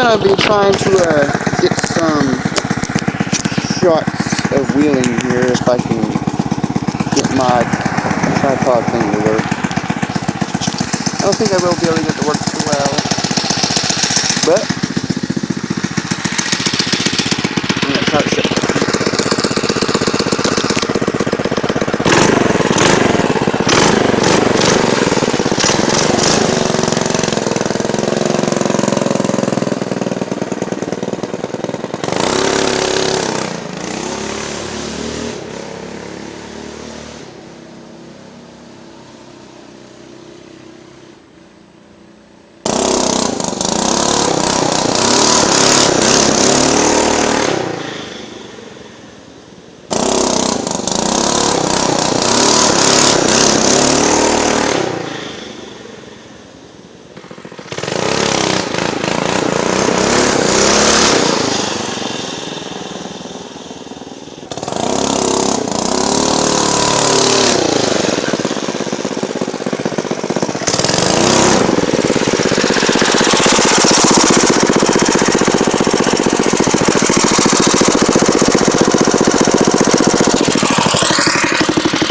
gonna be trying to get some shots of wheeling here if I can get my tripod thing to work. I don't think I will be able to get it to work too well, but I'm gonna try to set